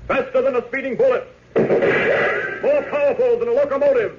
faster than a speeding bullet, more powerful than a locomotive,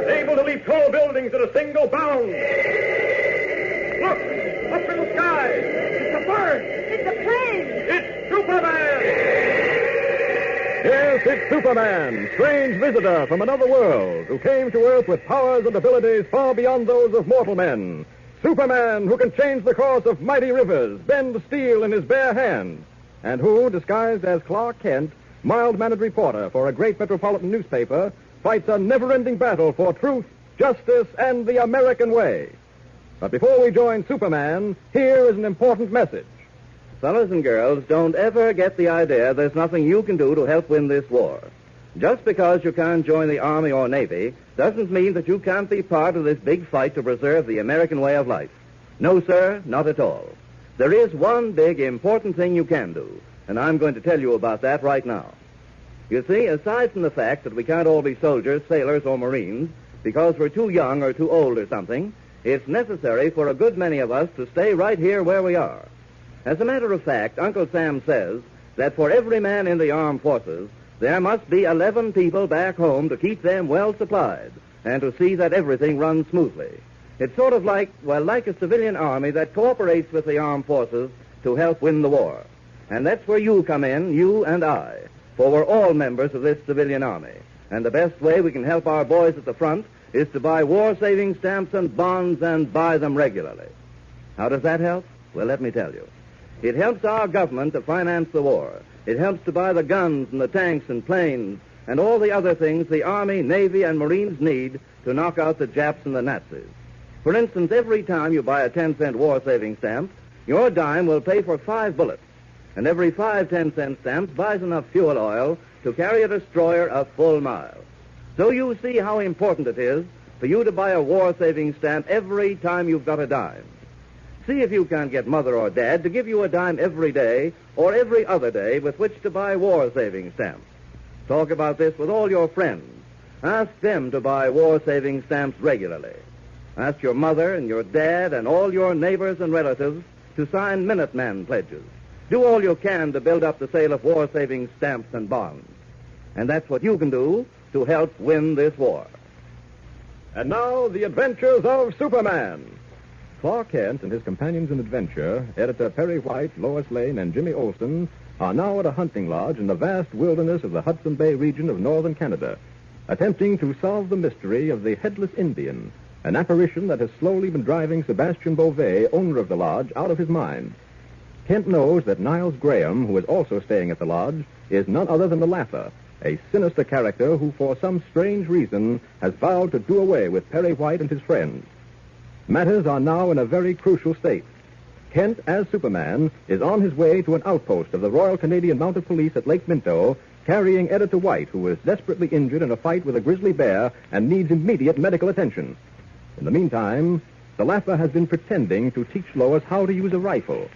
able to leap tall buildings at a single bound. Look, up in the sky. It's a bird. It's a plane. It's Superman. Yes, it's Superman, strange visitor from another world, who came to Earth with powers and abilities far beyond those of mortal men. Superman, who can change the course of mighty rivers, bend steel in his bare hands, and who, disguised as Clark Kent, mild-mannered reporter for a great metropolitan newspaper, fights a never-ending battle for truth, justice, and the American way. But before we join Superman, here is an important message. Fellas and girls, don't ever get the idea there's nothing you can do to help win this war. Just because you can't join the Army or Navy doesn't mean that you can't be part of this big fight to preserve the American way of life. No, sir, not at all. There is one big, important thing you can do, and I'm going to tell you about that right now. You see, aside from the fact that we can't all be soldiers, sailors, or Marines because we're too young or too old or something, it's necessary for a good many of us to stay right here where we are. As a matter of fact, Uncle Sam says that for every man in the armed forces, there must be 11 people back home to keep them well supplied and to see that everything runs smoothly. It's sort of like a civilian army that cooperates with the armed forces to help win the war. And that's where you come in, you and I, for we're all members of this civilian army. And the best way we can help our boys at the front is to buy war-saving stamps and bonds and buy them regularly. How does that help? Well, let me tell you. It helps our government to finance the war. It helps to buy the guns and the tanks and planes and all the other things the Army, Navy, and Marines need to knock out the Japs and the Nazis. For instance, every time you buy a 10-cent war-saving stamp, your dime will pay for 5 bullets. And every 5 10-cent stamps buys enough fuel oil to carry a destroyer a full mile. So you see how important it is for you to buy a war-saving stamp every time you've got a dime. See if you can't get Mother or Dad to give you a dime every day or every other day with which to buy war-saving stamps. Talk about this with all your friends. Ask them to buy war-saving stamps regularly. Ask your mother and your dad and all your neighbors and relatives to sign Minuteman pledges. Do all you can to build up the sale of war-saving stamps and bonds. And that's what you can do to help win this war. And now, the adventures of Superman. Clark Kent and his companions in adventure, editor Perry White, Lois Lane, and Jimmy Olsen, are now at a hunting lodge in the vast wilderness of the Hudson Bay region of northern Canada, attempting to solve the mystery of the Headless Indian, an apparition that has slowly been driving Sebastian Beauvais, owner of the lodge, out of his mind. Kent knows that Niles Graham, who is also staying at the lodge, is none other than the Laugher, a sinister character who, for some strange reason, has vowed to do away with Perry White and his friends. Matters are now in a very crucial state. Kent, as Superman, is on his way to an outpost of the Royal Canadian Mounted Police at Lake Minto, carrying Editor White, who is desperately injured in a fight with a grizzly bear and needs immediate medical attention. In the meantime, the Laugher has been pretending to teach Lois how to use a rifle.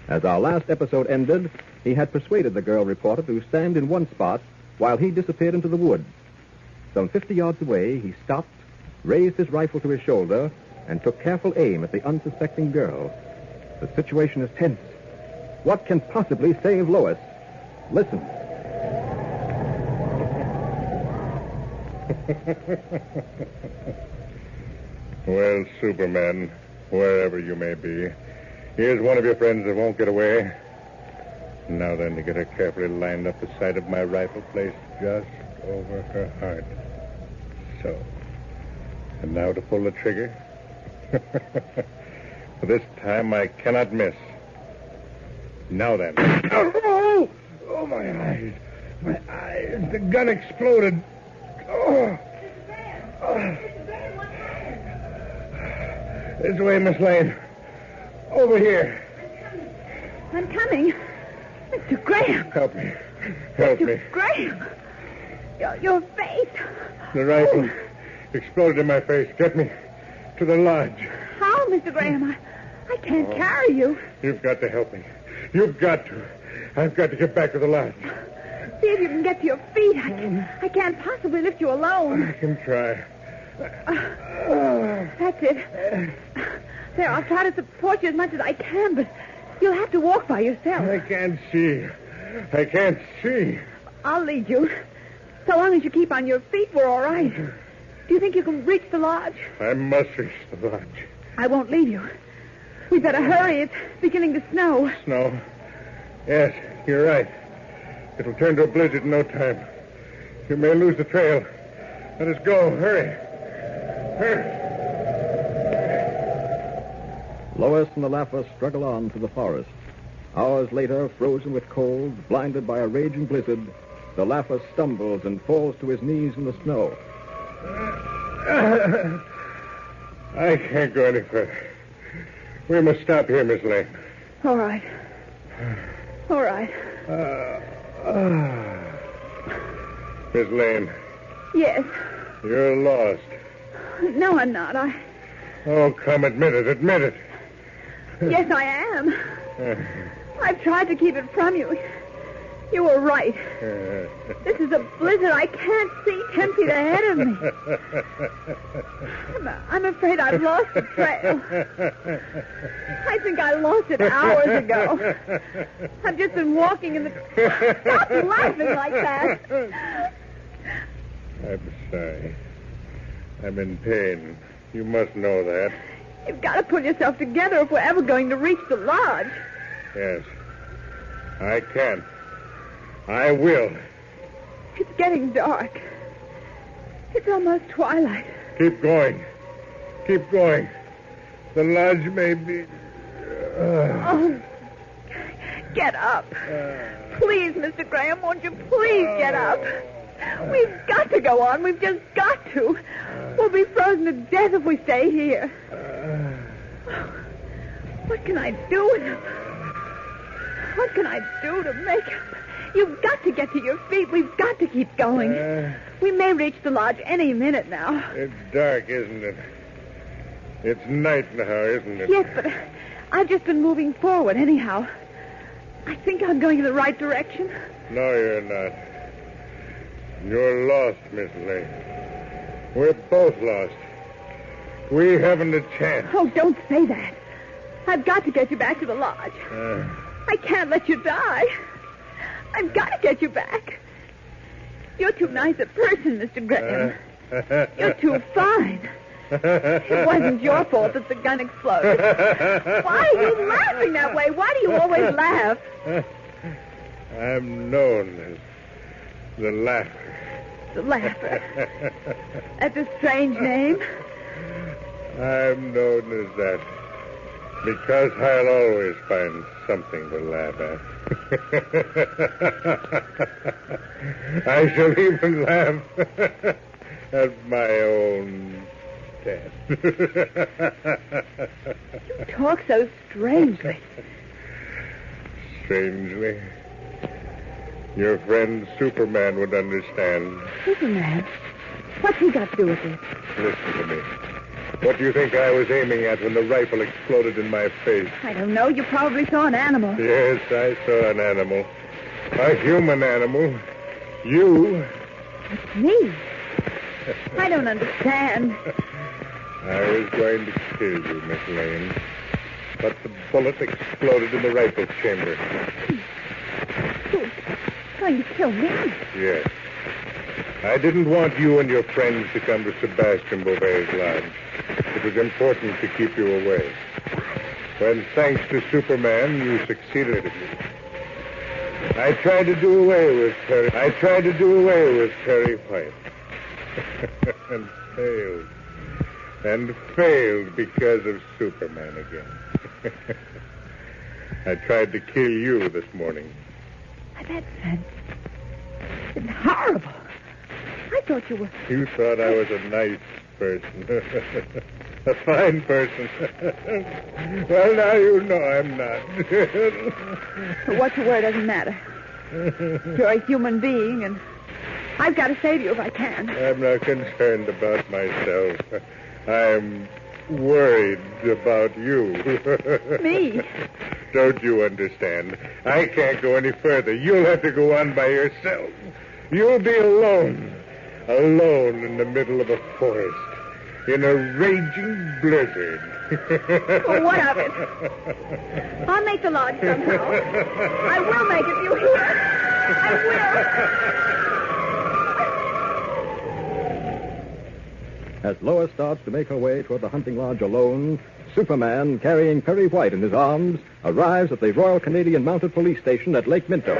As our last episode ended, he had persuaded the girl reporter to stand in one spot while he disappeared into the woods. Some 50 yards away, he stopped, raised his rifle to his shoulder, and took careful aim at the unsuspecting girl. The situation is tense. What can possibly save Lois? Listen. Well, Superman, wherever you may be, here's one of your friends that won't get away. Now then, to get her carefully lined up, the sight of my rifle placed just over her heart. So. And now to pull the trigger. This time I cannot miss. Now then. Oh, my eyes. My eyes. The gun exploded. Oh. This way, Miss Lane. Over here. I'm coming. Mr. Graham. Help me. Help me. Mr. Graham. Your face. The rifle exploded in my face. Get me to the lodge. How, Mr. Graham? I can't carry you. You've got to help me. You've got to. I've got to get back to the lodge. See if you can get to your feet. I can't possibly lift you alone. I can try. That's it. There, I'll try to support you as much as I can, but you'll have to walk by yourself. I can't see. I can't see. I'll lead you. So long as you keep on your feet, we're all right. Do you think you can reach the lodge? I must reach the lodge. I won't leave you. We better hurry. It's beginning to snow. Snow? Yes, you're right. It'll turn to a blizzard in no time. You may lose the trail. Let us go. Hurry. Hurry. Lois and the Laffer struggle on through the forest. Hours later, frozen with cold, blinded by a raging blizzard, the Laffer stumbles and falls to his knees in the snow. I can't go any further. We must stop here, Miss Lane. All right. All right. Miss Lane, Yes. you're lost. No, I'm not. Oh, come, admit it, admit it. Yes, I am. I've tried to keep it from you. You were right. This is a blizzard I can't see 10 feet ahead of me. I'm afraid I've lost the trail. I think I lost it hours ago. I've just been walking in the... Stop laughing like that. I'm sorry. I'm in pain. You must know that. You've got to pull yourself together if we're ever going to reach the lodge. Yes. I can. I will. It's getting dark. It's almost twilight. Keep going. Keep going. The lodge may be... Oh, get up. Please, Mr. Graham, won't you please get up? We've got to go on. We've just got to. We'll be frozen to death if we stay here. What can I do with him? What can I do to make him? You've got to get to your feet. We've got to keep going. We may reach the lodge any minute now. It's dark, isn't it? It's night now, isn't it? Yes, but I've just been moving forward anyhow. I think I'm going in the right direction. No, you're not. You're lost, Miss Lane. We're both lost. We haven't a chance. Oh, don't say that. I've got to get you back to the lodge. I can't let you die. I've got to get you back. You're too nice a person, Mr. Graham. You're too fine. It wasn't your fault that the gun exploded. Why are you laughing that way? Why do you always laugh? I'm known as the Laugher. The Laugher. That's a strange name. I'm known as that because I'll always find something to laugh at. I shall even laugh at my own death. You talk so strangely. Strangely? Your friend Superman would understand. Superman? What's he got to do with it? Listen to me. What do you think I was aiming at when the rifle exploded in my face? I don't know. You probably saw an animal. Yes, I saw an animal. A human animal. You. It's me. I don't understand. I was going to kill you, Miss Lane. But the bullet exploded in the rifle chamber. You're going to kill me? Yes. I didn't want you and your friends to come to Sebastian Beauvais' lodge. It was important to keep you away. When, thanks to Superman, you succeeded. I tried to do away with Terry White. And failed. And failed because of Superman again. I tried to kill you this morning. It's horrible. I thought you were... You thought I was a nice person. A fine person. Well, now you know I'm not. For what you were doesn't matter. You're a human being, and I've got to save you if I can. I'm not concerned about myself. I'm worried about you. Me? Don't you understand? I can't go any further. You'll have to go on by yourself. You'll be alone. Alone in the middle of a forest. In a raging blizzard. Well, what of it? I'll make the lodge somehow. I will make it, you hear? I will. As Lois starts to make her way toward the hunting lodge alone, Superman, carrying Perry White in his arms, arrives at the Royal Canadian Mounted Police Station at Lake Minto.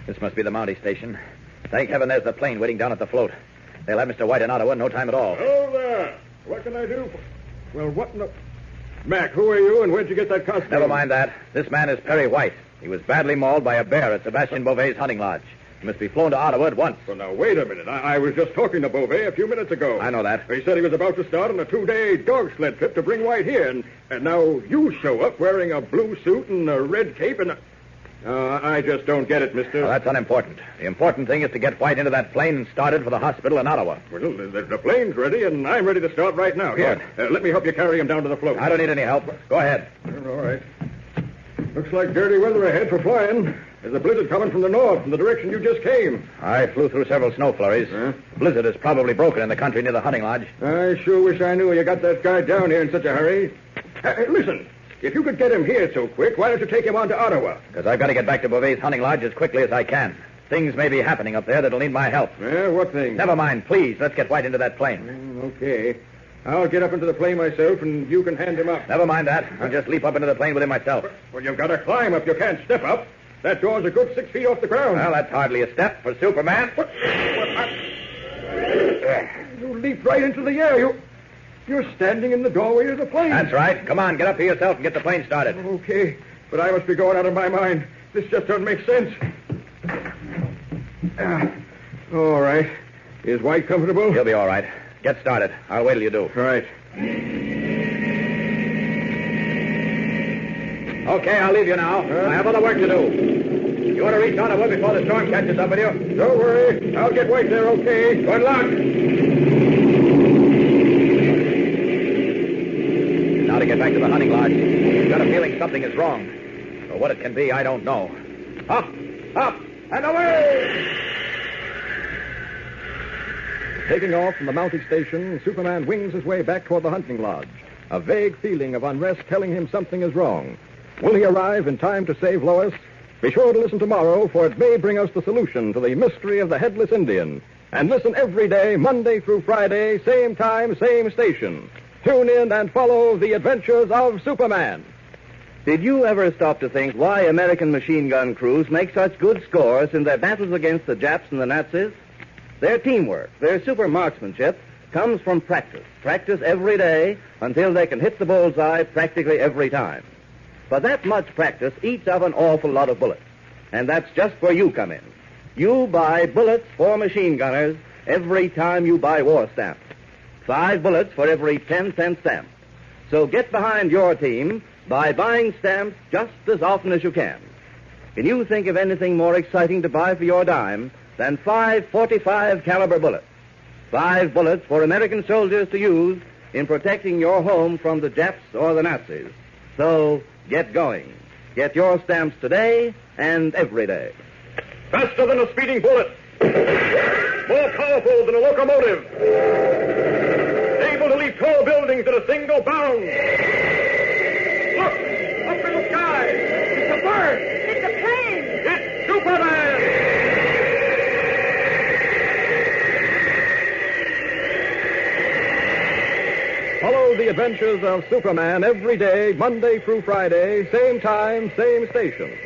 This must be the Mountie station. Thank heaven there's the plane waiting down at the float. They'll have Mr. White in Ottawa in no time at all. Oh, there. What can I do? Well, what in the... Mac, who are you and where'd you get that costume? Never mind that. This man is Perry White. He was badly mauled by a bear at Sebastian Beauvais' hunting lodge. He must be flown to Ottawa at once. Well, now, wait a minute. I was just talking to Beauvais a few minutes ago. I know that. He said he was about to start on a 2-day dog sled trip to bring White here, and now you show up wearing a blue suit and a red cape and... I just don't get it, mister. Well, that's unimportant. The important thing is to get White into that plane and started for the hospital in Ottawa. Well, the plane's ready, and I'm ready to start right now. Here, let me help you carry him down to the float. I don't need any help. Go ahead. All right. Looks like dirty weather ahead for flying. There's a blizzard coming from the north, from the direction you just came. I flew through several snow flurries. The blizzard is probably broken in the country near the hunting lodge. I sure wish I knew you got that guy down here in such a hurry. Listen, if you could get him here so quick, why don't you take him on to Ottawa? Because I've got to get back to Beauvais' hunting lodge as quickly as I can. Things may be happening up there that'll need my help. Yeah, what things? Never mind, please. Let's get White into that plane. Okay. I'll get up into the plane myself, and you can hand him up. Never mind that. I'll just leap up into the plane with him myself. Well, you've got to climb up. You can't step up. That door's a good 6 feet off the ground. Well, that's hardly a step for Superman. You leaped right into the air. You're standing in the doorway of the plane. That's right. Come on, get up here yourself and get the plane started. Okay, but I must be going out of my mind. This just doesn't make sense. All right. Is White comfortable? He'll be all right. Get started. I'll wait till you do. All right. Okay, I'll leave you now. I have other work to do. You want to reach Ottawa before the storm catches up with you? Don't worry. I'll get White there, okay? Good luck. Now to get back to the hunting lodge. I've got a feeling something is wrong. But what it can be, I don't know. Up, and away! Taking off from the Mountie station, Superman wings his way back toward the hunting lodge, a vague feeling of unrest telling him something is wrong. Will he arrive in time to save Lois? Be sure to listen tomorrow, for it may bring us the solution to the mystery of the Headless Indian. And listen every day, Monday through Friday, same time, same station. Tune in and follow the adventures of Superman. Did you ever stop to think why American machine gun crews make such good scores in their battles against the Japs and the Nazis? Their teamwork, their super marksmanship, comes from practice. Practice every day until they can hit the bullseye practically every time. But that much practice eats up an awful lot of bullets. And that's just where you come in. You buy bullets for machine gunners every time you buy war stamps. 5 bullets for every 10-cent stamp. So get behind your team by buying stamps just as often as you can. Can you think of anything more exciting to buy for your dime than 5 .45 caliber bullets? 5 bullets for American soldiers to use in protecting your home from the Japs or the Nazis. So get going. Get your stamps today and every day. Faster than a speeding bullet. More powerful than a locomotive. Able to leap tall buildings at a single bound. Look! Up in the sky! It's a bird! It's a plane! It's Superman! Follow the adventures of Superman every day, Monday through Friday, same time, same station.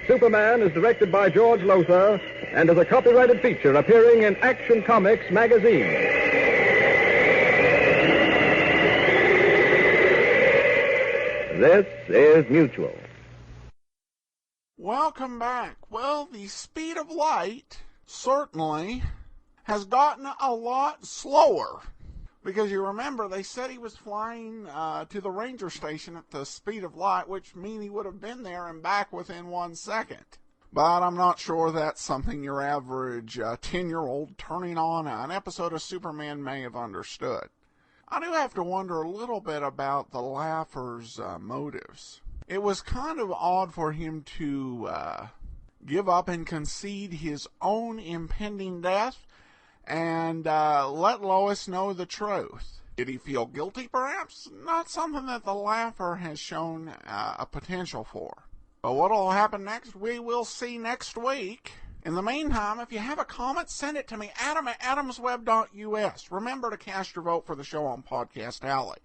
Superman is directed by George Lothar and is a copyrighted feature appearing in Action Comics magazine. This is Mutual. Welcome back. Well, the speed of light certainly has gotten a lot slower. Because you remember, they said he was flying to the ranger station at the speed of light, which means he would have been there and back within 1 second. But I'm not sure that's something your average 10-year-old turning on an episode of Superman may have understood. I do have to wonder a little bit about the laugher's motives. It was kind of odd for him to give up and concede his own impending death and let Lois know the truth. Did he feel guilty, perhaps? Not something that the laugher has shown a potential for. But what will happen next, we will see next week. In the meantime, if you have a comment, send it to me, adam@adamsweb.us. Remember to cast your vote for the show on Podcast Alley.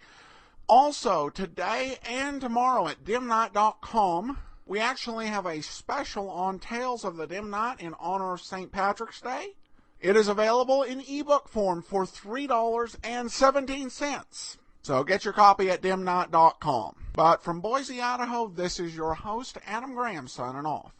Also, today and tomorrow at dimnight.com, we actually have a special on Tales of the Dim Night in honor of St. Patrick's Day. It is available in ebook form for $3.17. So get your copy at dimnight.com. But from Boise, Idaho, this is your host, Adam Graham, signing off.